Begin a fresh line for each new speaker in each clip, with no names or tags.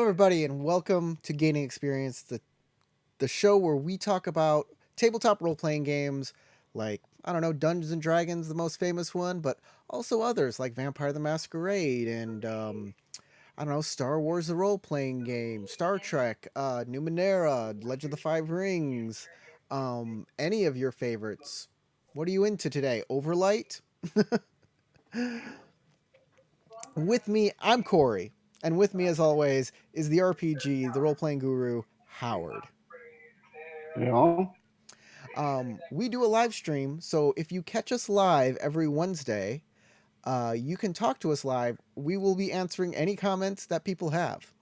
everybody, and welcome to Gaining Experience, the show where we talk about tabletop role playing games like, I don't know, Dungeons and Dragons, the most famous one, but also others like Vampire the Masquerade and, I don't know, Star Wars, the role playing game, Star Trek, Numenera, Legend of the Five Rings, any of your favorites. What are you into today? Overlight? With me, I'm Corey, and with me, as always, is the RPG, the role playing guru, Howard.
Yeah.
We do a live stream, so if you catch us live every Wednesday, you can talk to us live. We will be answering any comments that people have.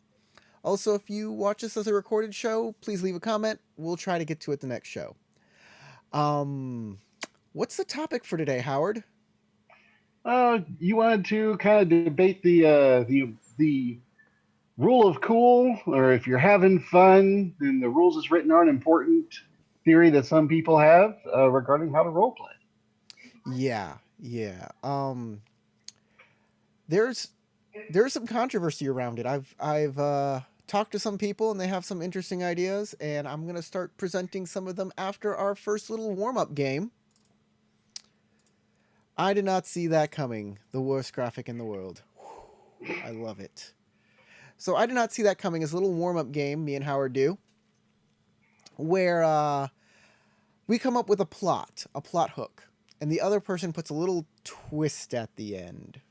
Also, if you watch us as a recorded show, please leave a comment. We'll try to get to it the next show. Um, what's the topic for today, Howard?
You wanted to kind of debate the rule of cool, or if you're having fun, then the rules as written aren't important. Theory that some people have regarding how to role play.
Yeah. There's there's some controversy around it. I've talked to some people and they have some interesting ideas, and I'm gonna start presenting some of them after our first little warm up game. I did not see that coming. The worst graphic in the world. I love it. So I did not see that coming as a little warm up game. Me and Howard do, where we come up with a plot hook, and the other person puts a little twist at the end.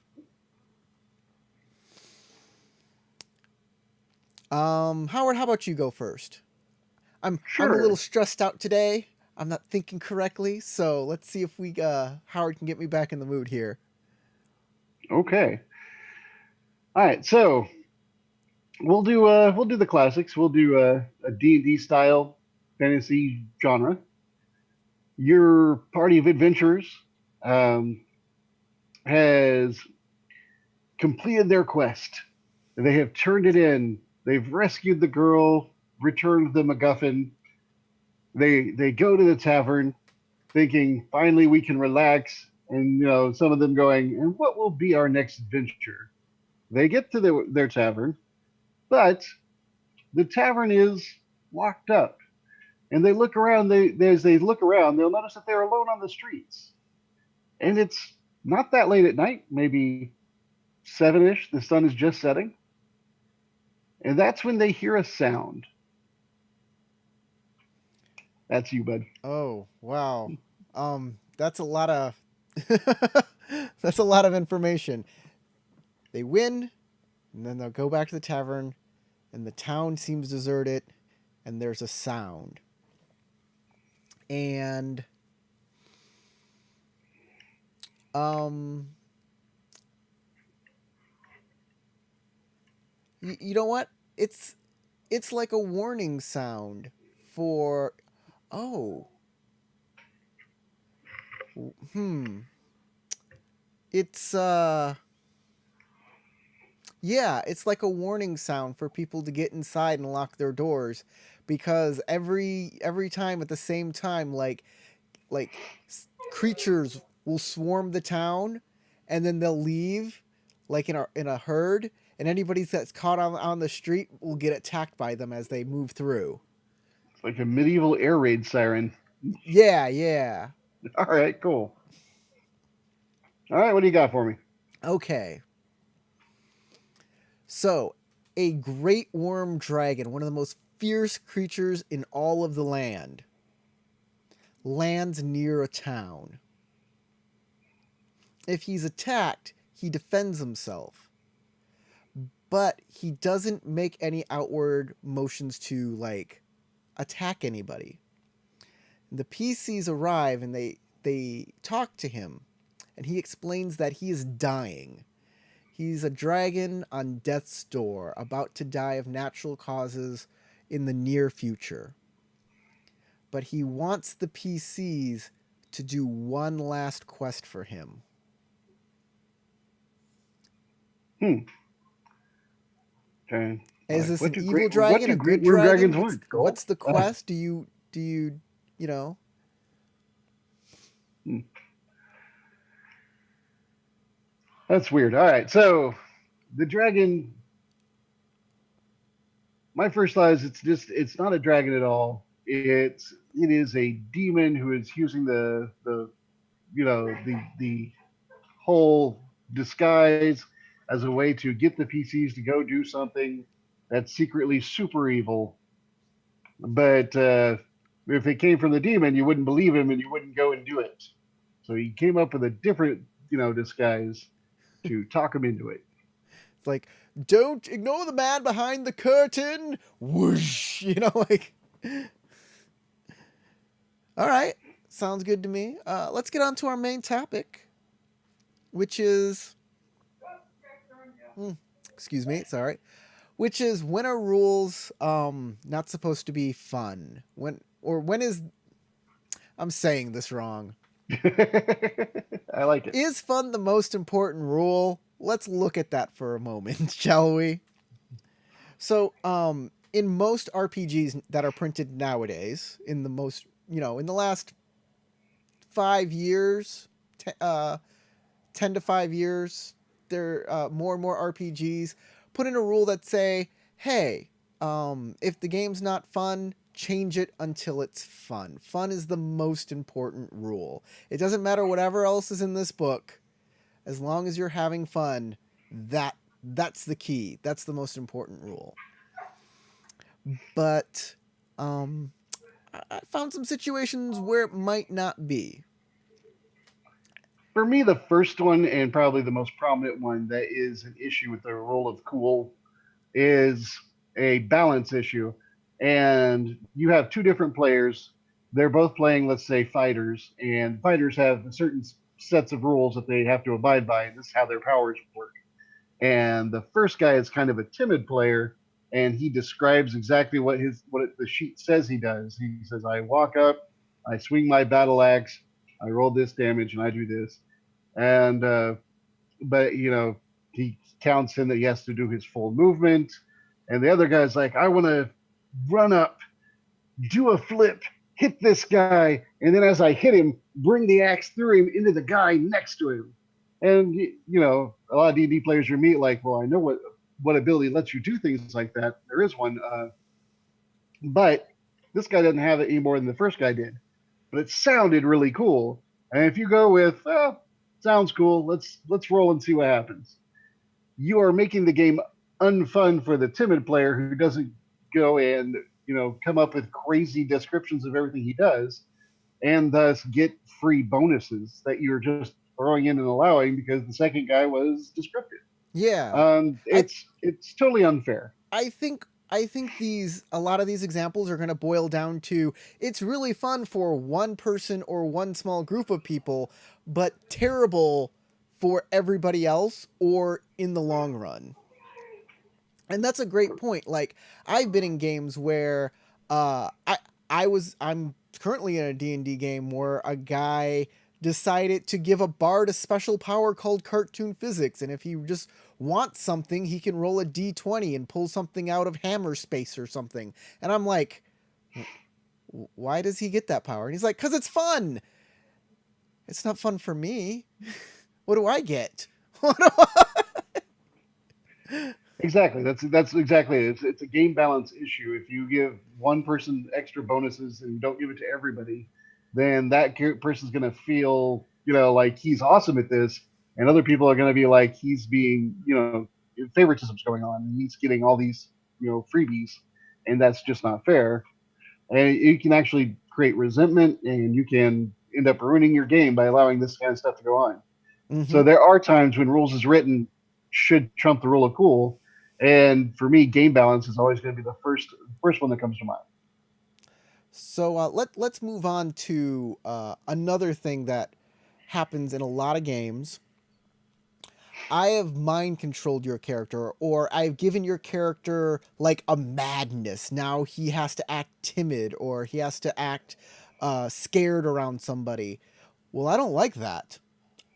Howard, how about you go first? I'm a little
Sure.
stressed out today. I'm not thinking correctly, so let's see if we Howard can get me back in the mood here.
Okay. All right. So we'll do the classics. We'll do a D&D style fantasy genre. Your party of adventurers um, has completed their quest. They have turned it in. They've rescued the girl, returned the MacGuffin. They go to the tavern, thinking finally we can relax. And some of them going, and what will be our next adventure? They get to their tavern, but the tavern is locked up. And they look around. As they look around, they'll notice that they're alone on the streets. And it's not that late at night, maybe 7ish. The sun is just setting. And that's when they hear a sound. That's you, bud.
Oh, wow. That's a lot of that's a lot of information. They win, and then they'll go back to the tavern, and the town seems deserted, and there's a sound. And um you know what? It's like a warning sound for oh, hmm. It's yeah, it's like a warning sound for people to get inside and lock their doors because every time at the same time creatures will swarm the town and then they'll leave like in a herd, and anybody that's caught on the street will get attacked by them as they move through.
It's like a medieval air raid siren.
Yeah.
All right, cool. All right, what do you got for me?
Okay. So, a great worm dragon, one of the most fierce creatures in all of the land, lands near a town. If he's attacked, he defends himself, but he doesn't make any outward motions to like attack anybody. The PCs arrive and they talk to him, and he explains that he is dying. He's a dragon on death's door, about to die of natural causes in the near future. But he wants the PCs to do one last quest for him.
Hmm. Okay. All
Is
right.
this an evil
What
dragon,
do
a
great
good
worm
dragon?
dragons
What's
want? Gold.
what's the quest? Do you you know?
Hmm. That's weird. All right. So the dragon my first thought is it's not a dragon at all. It is a demon who is using the the whole disguise as a way to get the PCs to go do something that's secretly super evil. But if it came from the demon, you wouldn't believe him and you wouldn't go and do it. So he came up with a different, disguise to talk him into it.
It's like, don't ignore the man behind the curtain. Whoosh, like. All right, sounds good to me. Let's get on to our main topic, which is, excuse me, sorry, which is when are rules not supposed to be fun? When is I'm saying this wrong.
I like it.
Is fun the most important rule? Let's look at that for a moment, shall we? So, in most RPGs that are printed nowadays, in the last 5 years, 10 to 5 years, there more and more RPGs put in a rule that say, hey, if the game's not fun, change it until it's fun. Fun is the most important rule. It doesn't matter whatever else is in this book, as long as you're having fun, that's the key. That's the most important rule. But I found some situations where it might not be.
For me, the first one and probably the most prominent one that is an issue with the role of cool is a balance issue. And you have two different players. They're both playing, let's say, fighters, and fighters have certain sets of rules that they have to abide by, and this is how their powers work. And the first guy is kind of a timid player, and he describes exactly what the sheet says he does. He says, "I walk up, I swing my battle axe, I roll this damage, and I do this." And but he counts in that he has to do his full movement, and the other guy's like, "I want to run up, do a flip, hit this guy, and then as I hit him, bring the axe through him into the guy next to him." And a lot of D&D players you meet like, well, I know what ability lets you do things like that. There is one, but this guy doesn't have it any more than the first guy did. But it sounded really cool. And if you go with, sounds cool, let's roll and see what happens, you are making the game unfun for the timid player who doesn't go and come up with crazy descriptions of everything he does, and thus get free bonuses that you're just throwing in and allowing because the second guy was descriptive.
Yeah.
It's totally unfair.
I think a lot of these examples are going to boil down to it's really fun for one person or one small group of people, but terrible for everybody else or in the long run. And that's a great point. Like, I've been in games where I'm currently in a D&D game where a guy decided to give a bard a special power called cartoon physics, and if he just wants something, he can roll a d20 and pull something out of hammer space or something. And I'm like, why does he get that power? And he's like, because it's fun. It's not fun for me. What do I get?
Exactly. That's exactly it. It's a game balance issue. If you give one person extra bonuses and you don't give it to everybody, then that person's going to feel like he's awesome at this, and other people are going to be like he's being favoritism's going on, and he's getting all these freebies, and that's just not fair. And you can actually create resentment, and you can end up ruining your game by allowing this kind of stuff to go on.
Mm-hmm.
So there are times when rules as written should trump the rule of cool. And for me, game balance is always going to be the first one that comes to mind.
So let's move on to another thing that happens in a lot of games. I have mind controlled your character, or I've given your character like a madness. Now he has to act timid, or he has to act scared around somebody. Well, I don't like that.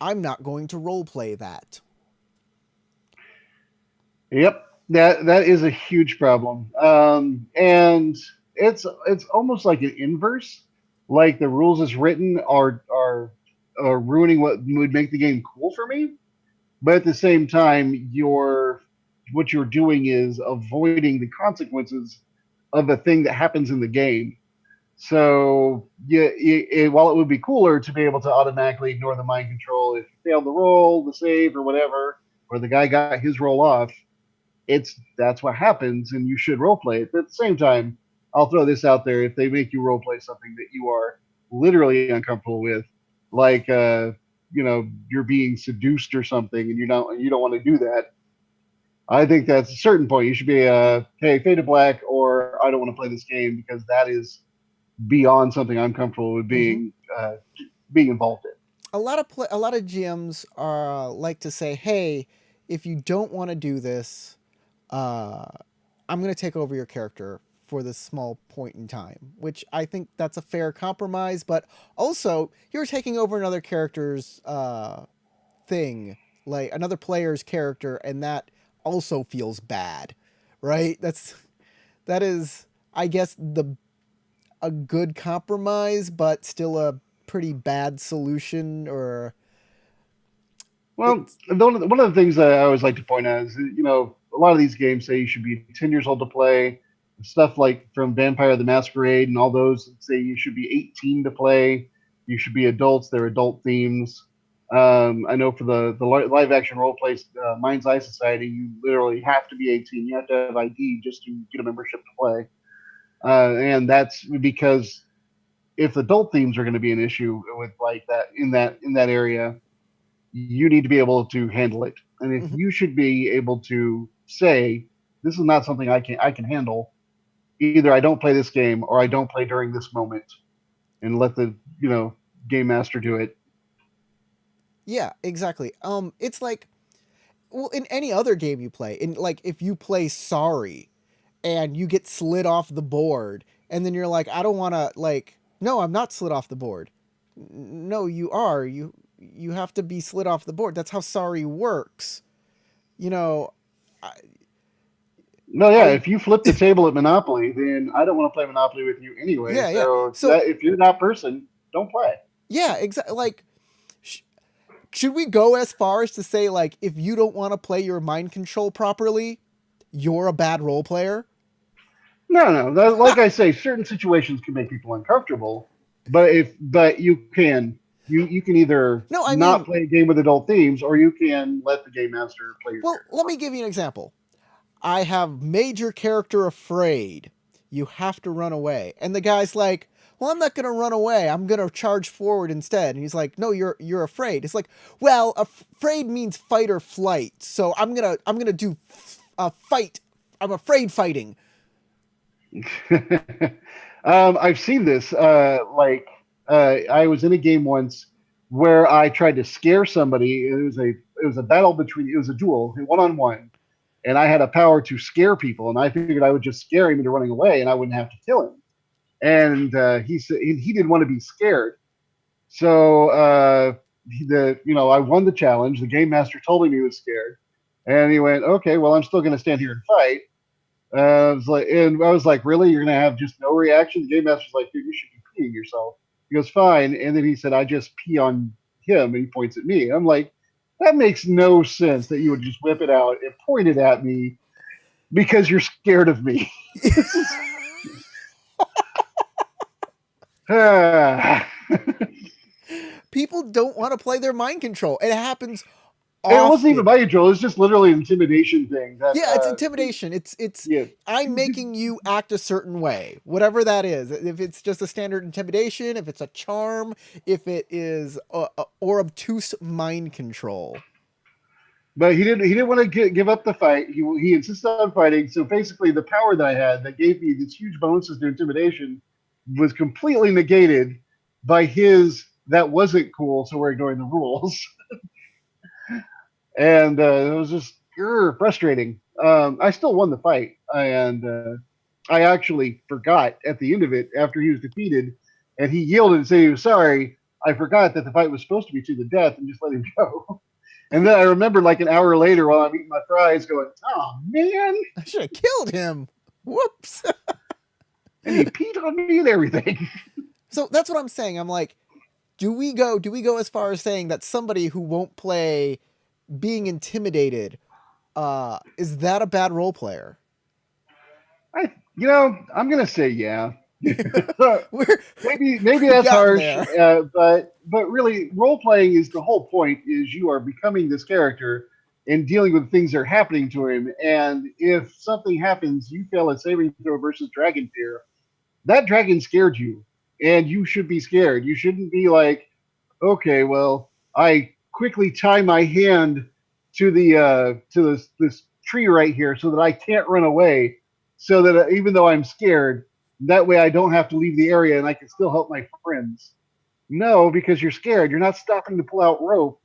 I'm not going to roleplay that.
Yep, that is a huge problem, and it's almost like an inverse. Like the rules as written are ruining what would make the game cool for me, but at the same time, you're what you're doing is avoiding the consequences of a thing that happens in the game. So yeah, while it would be cooler to be able to automatically ignore the mind control if you failed the roll, the save, or whatever, or the guy got his roll off, that's what happens, and you should role play it. But at the same time, I'll throw this out there: if they make you role play something that you are literally uncomfortable with, like you're being seduced or something, and you don't want to do that, I think that's a certain point. You should be hey, fade to black, or I don't want to play this game because that is beyond something I'm comfortable with
Hmm.
being involved in.
A lot of GMs are like to say, "Hey, if you don't want to do this, uh, I'm going to take over your character for this small point in time," which I think that's a fair compromise. But also, you're taking over another character's thing, like another player's character, and that also feels bad, right? That is, I guess, the a good compromise, but still a pretty bad solution. Or
Well,
it's
one of the things that I always like to point out is, a lot of these games say you should be 10 years old to play. Stuff like from Vampire the Masquerade and all those say you should be 18 to play. You should be adults. They're adult themes. I know for the live action role play Mind's Eye Society, you literally have to be 18. You have to have ID just to get a membership to play. And that's because if adult themes are going to be an issue with like that in that area, you need to be able to handle it. And if
mhm.
you should be able to say, this is not something I can handle, either I don't play this game or I don't play during this moment and let the, game master do it.
Yeah, exactly. It's like, well, in any other game you play, in like if you play Sorry and you get slid off the board, and then you're like, I don't want to, like, no, I'm not slid off the board. No, you are. You have to be slid off the board. That's how Sorry works. You know, I,
No, yeah,
I
if you flip the table at Monopoly, then I don't want to play Monopoly with you anyway.
yeah, yeah.
So
So
if you're that person, don't play.
yeah, exactly. Like, sh- should we go as far as to say, like, if you don't want to play your mind control properly, you're a bad role player?
No, no. Like I say, certain situations can make people uncomfortable, but you can either
No, I
not
mean,
play a game with adult themes, or you can let the game master play your
well,
character
let me give you an example. I have major character afraid. You have to run away. And the guy's like, well, I'm not going to run away. I'm going to charge forward instead. And he's like, no, you're afraid. It's like, well, afraid means fight or flight. So I'm going to do a fight. I'm afraid fighting.
properly. I've seen this. I was in a game once where I tried to scare somebody. It was a battle between it was a duel, 1-on-1, and I had a power to scare people, and I figured I would just scare him into running away, and I wouldn't have to kill him. And he said he didn't want to be scared, so I won the challenge. The game master told him he was scared, and he went, "Okay, well, I'm still going to stand here and fight." I was like, "Really? You're going to have just no reaction?" The game master's like, "Dude, you should be peeing yourself." He goes, "Fine," and then he said, "I just pee on him," and he points at me. I'm like, "That makes no sense that you would just whip it out and point it at me because you're scared of me." This is.
People don't want to play their mind control. It happens
It wasn't even
often.
my control. It's just literally an intimidation thing. That
Yeah, it's intimidation. It's
yeah,
I'm making you act a certain way, whatever that is. If it's just a standard intimidation, if it's a charm, if it is or obtuse mind control.
but he didn't want to give up the fight. He insisted on fighting. So basically, the power that I had that gave me these huge bonuses to intimidation was completely negated by his that wasn't cool. So we're ignoring the rules, and it was just frustrating. I still won the fight, and I actually forgot at the end of it after he was defeated, and he yielded and said he was sorry. I forgot that the fight was supposed to be to the death and just let him go. And then I remember like an hour later while I'm eating my fries going, oh man,
I should have killed him. Whoops.
and he peed on me and everything.
So that's what I'm saying. I'm like, do we go as far as saying that somebody who won't play being intimidated Is that a bad role player?
I'm gonna say yeah.
We're
Maybe
we've
that's
gotten
harsh,
there.
but really, role playing is the whole point. Is you are becoming this character and dealing with things that are happening to him. And if something happens, you fail a saving throw versus dragon fear. That dragon scared you, and you should be scared. You shouldn't be like, okay, well, I quickly tie my hand to the to this tree right here so that I can't run away. So that even though I'm scared, that way I don't have to leave the area and I can still help my friends. No, because you're scared. You're not stopping to pull out rope.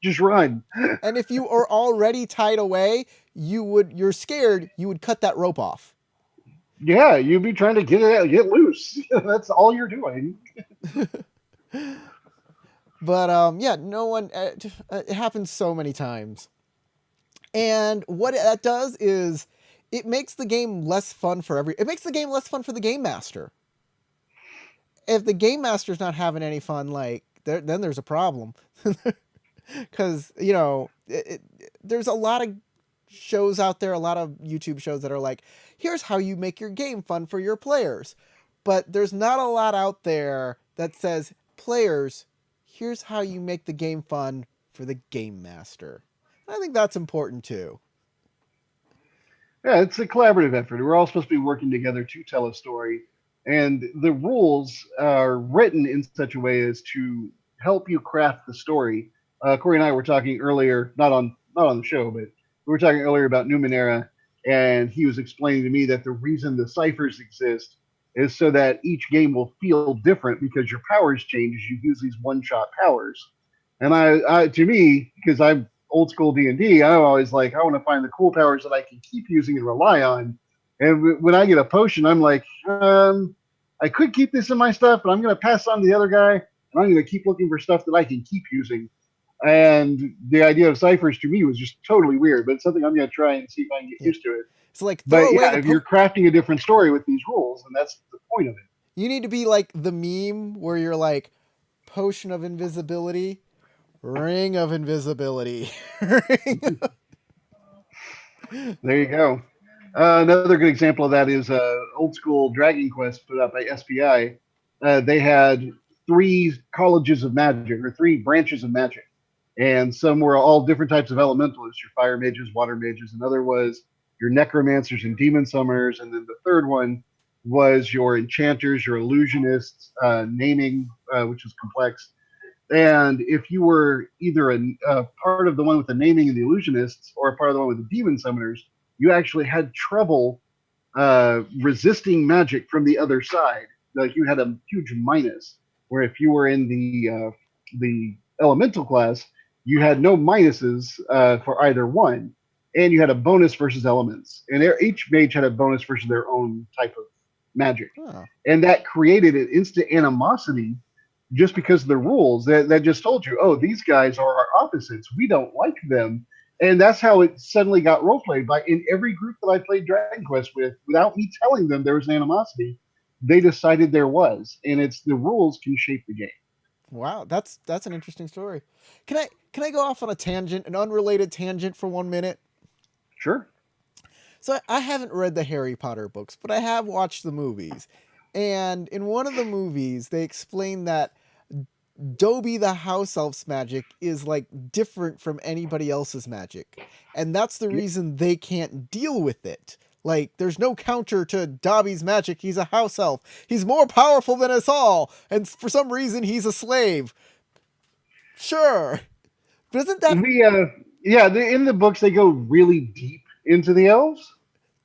just run.
And if you are already tied away, you're scared, you would cut that rope off.
Yeah, you'd be trying to get loose. That's all you're doing.
But yeah, no one. It happens so many times, and what that does is it makes the game less fun for every. It makes the game less fun for the game master. If the game master's not having any fun, like then there's a problem, because there's a lot of shows out there, a lot of YouTube shows that are like, here's how you make your game fun for your players, but there's not a lot out there that says, players, here's how you make the game fun for the game master. I think that's important too.
Yeah, it's a collaborative effort. We're all supposed to be working together to tell a story, and the rules are written in such a way as to help you craft the story. Corey and I were talking earlier, not on the show, but we were talking earlier about Numenera, and he was explaining to me that the reason the ciphers exist is so that each game will feel different because your powers change as you use these one-shot powers. And to me, because I'm old school D&D, I'm always like, I want to find the cool powers that I can keep using and rely on. And when I get a potion, I'm like, I could keep this in my stuff, but I'm going to pass on to the other guy, and I'm going to keep looking for stuff that I can keep using. And the idea of ciphers to me was just totally weird, but it's something I'm going to try and see if I can get used to it.
So like, throw
But
away
yeah,
the
if you're crafting a different story with these rules, and that's the point of it.
you need to be like the meme where you're like, potion of invisibility, ring of invisibility.
There you go. Another good example of that is old school Dragon Quest put out by SPI. They had three colleges of magic or three branches of magic, and some were all different types of elementalists: your fire mages, water mages. Another was your necromancers and demon summoners, and then the third one was your enchanters, your illusionists, naming, which is complex. And if you were either a part of the one with the naming and the illusionists or a part of the one with the demon summoners, you actually had trouble resisting magic from the other side. Like you had a huge minus. Where if you were in the elemental class, you had no minuses for either one, and you had a bonus versus elements. And each mage had a bonus versus their own type of magic,
Huh.
and that created an instant animosity just because of the rules that just told you, oh, these guys are our opposites. We don't like them. And that's how it suddenly got role played by in every group that I played Dragon Quest with, without me telling them there was an animosity. They decided there was, and it's the rules can shape the game.
Wow, that's an interesting story. Can I go off on a tangent, an unrelated tangent for 1 minute?
Sure.
So I haven't read the Harry Potter books, but I have watched the movies. And in one of the movies, they explain that Dobby the house elf's magic is like different from anybody else's magic. And that's the reason they can't deal with it. Like, there's no counter to Dobby's magic. He's a house elf. He's more powerful than us all. And for some reason, he's a slave. Sure. But isn't that...
In the books, they go really deep into the elves,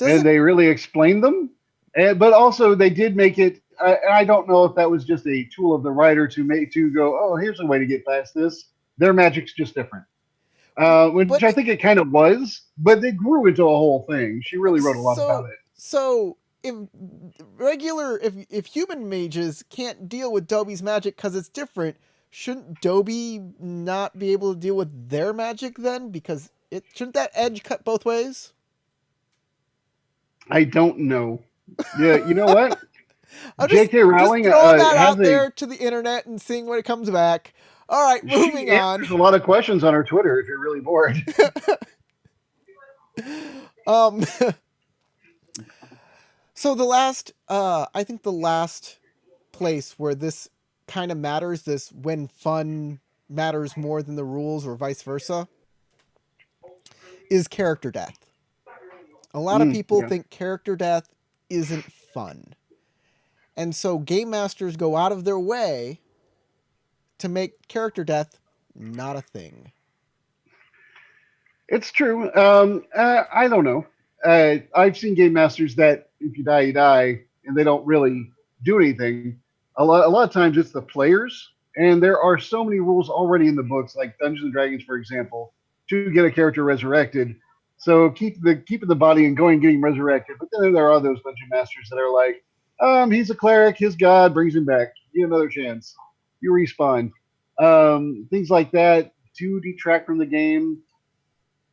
and they really explain them. But also, they did make it... I don't know if that was just a tool of the writer to go, oh, here's a way to get past this. Their magic's just different. Which I think it kind of was, but they grew into a whole thing. She really wrote a lot about it.
So if human mages can't deal with Dobby's magic because it's different, shouldn't Dobby not be able to deal with their magic then? Because shouldn't that edge cut both ways?
I don't know. Yeah, you know what?
J.K. Rowling just throwing that out there to the internet and seeing what it comes back. All right, moving on.
There's a lot of questions on her Twitter if you're really bored.
um, so I think the last place where this kind of matters, this when fun matters more than the rules or vice versa, is character death. A lot of people
Yeah.
think character death isn't fun. And so game masters go out of their way to make character death not a thing.
It's true. I don't know. I've seen game masters that if you die, you die, and they don't really do anything. A lot of times it's the players, and there are so many rules already in the books, like Dungeons and Dragons, for example, to get a character resurrected. So keeping the body and going, getting resurrected. But then there are those dungeon masters that are like, he's a cleric, his god brings him back. Get another chance. You respawn. Things like that do detract from the game.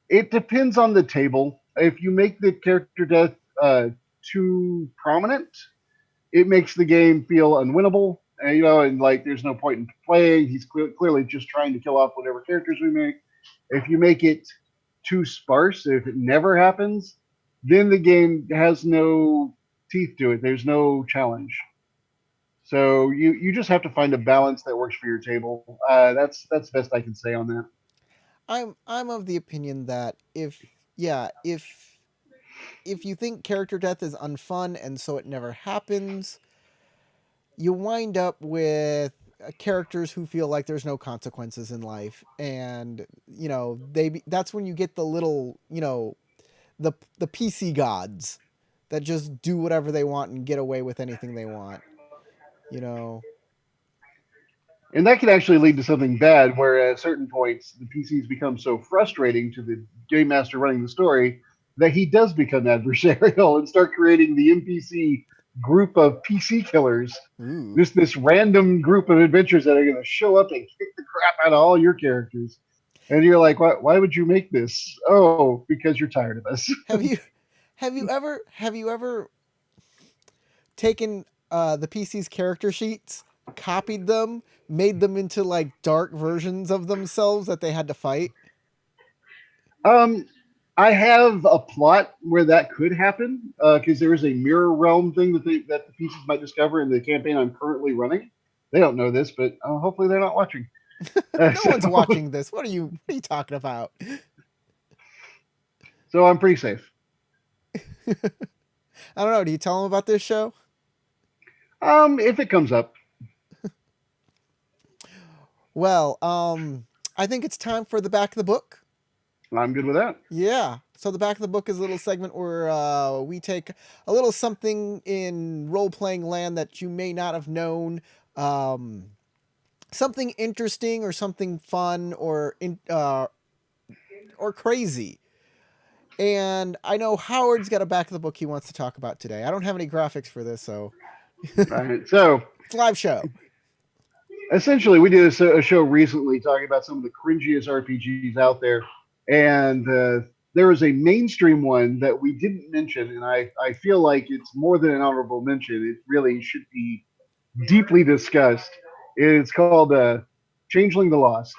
It depends on the table. If you make the character death too prominent, it makes the game feel unwinnable. And like there's no point in playing. He's clearly just trying to kill off whatever characters we make. If you make it too sparse, if it never happens, then the game has no teeth to it. There's no challenge. So you just have to find a balance that works for your table. That's the best I can say on that.
I'm of the opinion that if you think character death is unfun and so it never happens, you wind up with characters who feel like there's no consequences in life, and that's when you get the little the PC gods that just do whatever they want and get away with anything they want. You know,
And that can actually lead to something bad, where at certain points the PCs become so frustrating to the game master running the story that he does become adversarial and start creating the NPC group of PC killers.
ooh.
This random group of adventurers that are going to show up and kick the crap out of all your characters. And you're like, why would you make this? Oh, because you're tired of us.
Have you have you ever taken the PC's character sheets, copied them, made them into like dark versions of themselves that they had to fight?
Um, I have a plot where that could happen because there is a mirror realm thing that the pieces might discover in the campaign I'm currently running. They don't know this, but hopefully they're not watching.
No
So,
one's watching this. What are you talking about?
so I'm pretty safe.
I don't know. Do you tell them about this show?
If it comes up,
Well, I think it's time for the back of the book.
I'm good with that.
Yeah. So the back of the book is a little segment where we take a little something in role playing land that you may not have known, um, something interesting or something fun or crazy. And I know Howard's got a back of the book he wants to talk about today. I don't have any graphics for this, so
All right. So
it's a live show.
essentially, we did a show recently talking about some of the cringiest RPGs out there, and there was a mainstream one that we didn't mention, and I feel like it's more than an honorable mention. It really should be deeply discussed. It's called Changeling the Lost.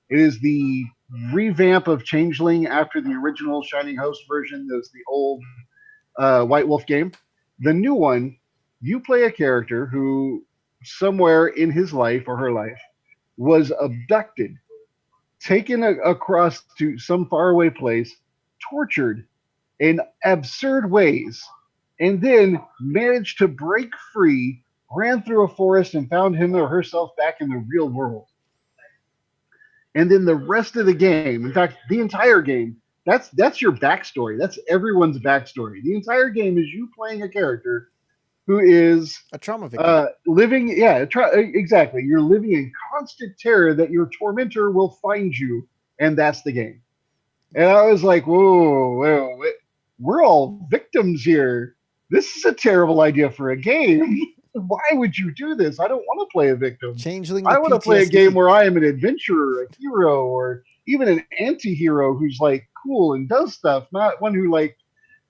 It is the revamp of Changeling after the original Shining Host version. That was the old White Wolf game. The new one, you play a character who somewhere in his life or her life was abducted, taken across to some faraway place, tortured in absurd ways, and then managed to break free, ran through a forest, and found him or herself back in the real world. And then the rest of the game, in fact, the entire game, that's your backstory. That's everyone's backstory. The entire game is you playing a character who is
A trauma victim.
living, yeah, exactly. You're living in constant terror that your tormentor will find you, and that's the game. And I was like, whoa, we're all victims here. This is a terrible idea for a game. Why would you do this? I don't want to play a victim.
Changeling
I
with
want to play a game
PTSD.
where I am an adventurer, a hero, or even an anti-hero who's like cool and does stuff, not one who like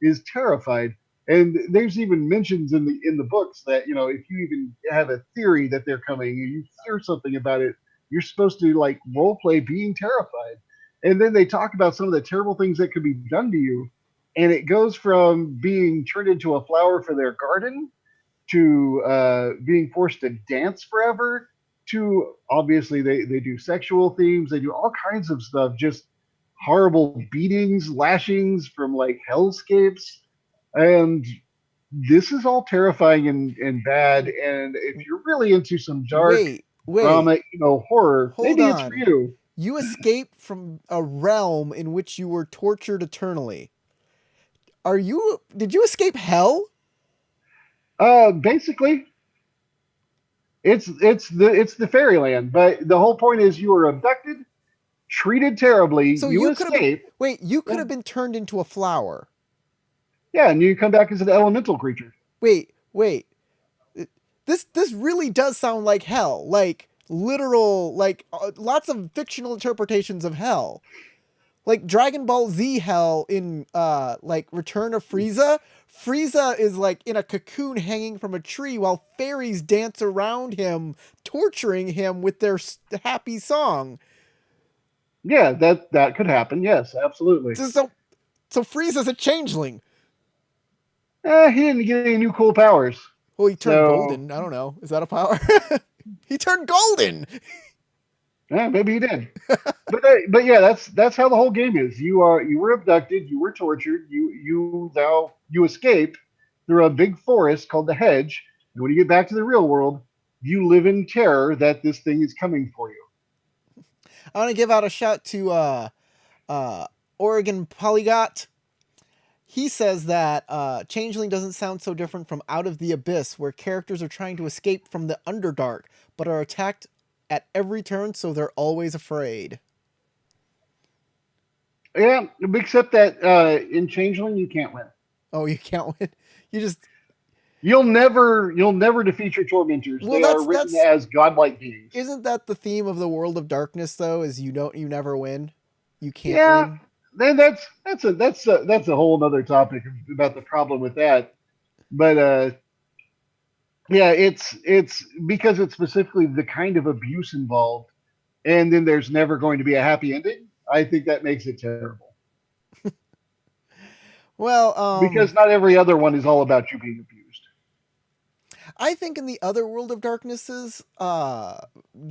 is terrified. And there's even mentions in the books that if you even have a theory that they're coming and you hear something about it, you're supposed to like role play being terrified. And then they talk about some of the terrible things that could be done to you. And it goes from being turned into a flower for their garden to being forced to dance forever to obviously they do sexual themes. They do all kinds of stuff, just horrible beatings, lashings from like hellscapes. And this is all terrifying and bad. And if you're really into some dark
Wait,
drama, horror,
hold
maybe it's for
on.
you.
You escape from a realm in which you were tortured eternally. Did you escape hell?
Basically, it's the fairyland, but the whole point is you were abducted, treated terribly,
So
you
you could have been
escape,
wait, you could
yeah,
have been turned into a flower.
yeah, and you come back as an elemental creature.
Wait. This really does sound like hell. Like literal lots of fictional interpretations of hell. Like Dragon Ball Z hell in like Return of Frieza. Frieza is like in a cocoon hanging from a tree while fairies dance around him, torturing him with their happy song.
Yeah, that could happen. Yes, absolutely.
So Frieza's a changeling.
He didn't get any new cool powers,
Well, he turned
so
golden. I don't know. Is that a power? He turned golden.
maybe he did. But yeah, that's how the whole game is. You were abducted, you were tortured, you escape through a big forest called the Hedge, and when you get back to the real world, you live in terror that this thing is coming for you.
I want to give out a shout to Oregon Polygot. He says that Changeling doesn't sound so different from Out of the Abyss, where characters are trying to escape from the Underdark, but are attacked at every turn, so they're always afraid.
Yeah, except that in Changeling you can't win.
Oh, you can't win. You just
You'll never defeat your tormentors.
well,
They are written
that's
as godlike beings.
isn't that the theme of the World of Darkness though? Is you never win, you can't
Yeah,
win.
then that's a whole other topic about the problem with that. But yeah, it's because it's specifically the kind of abuse involved, and then there's never going to be a happy ending. I think that makes it terrible
Well,
because not every other one is all about you being abused.
I think in the other World of Darknesses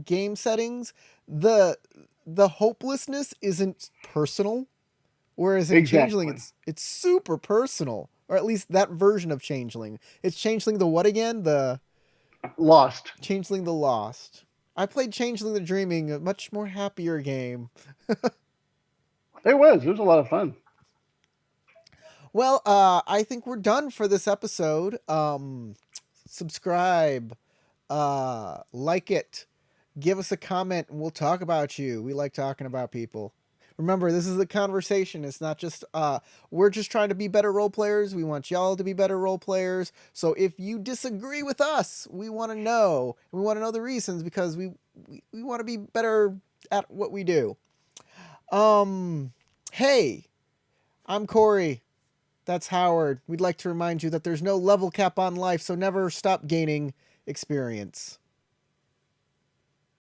game settings, the hopelessness isn't personal, whereas in Changeling
Exactly.
it's super personal, or at least that version of Changeling. It's Changeling the what again? The
Lost.
Changeling the Lost. I played Changeling the Dreaming, a much more happier game.
It was a lot of fun.
Well, I think we're done for this episode. Subscribe, like it, give us a comment, and we'll talk about you. We like talking about people. Remember, this is a conversation. It's not just we're just trying to be better role players. We want y'all to be better role players. So if you disagree with us, we want to know. We want to know the reasons because we want to be better at what we do. Hey, I'm Corey. That's Howard. We'd like to remind you that there's no level cap on life, so never stop gaining experience.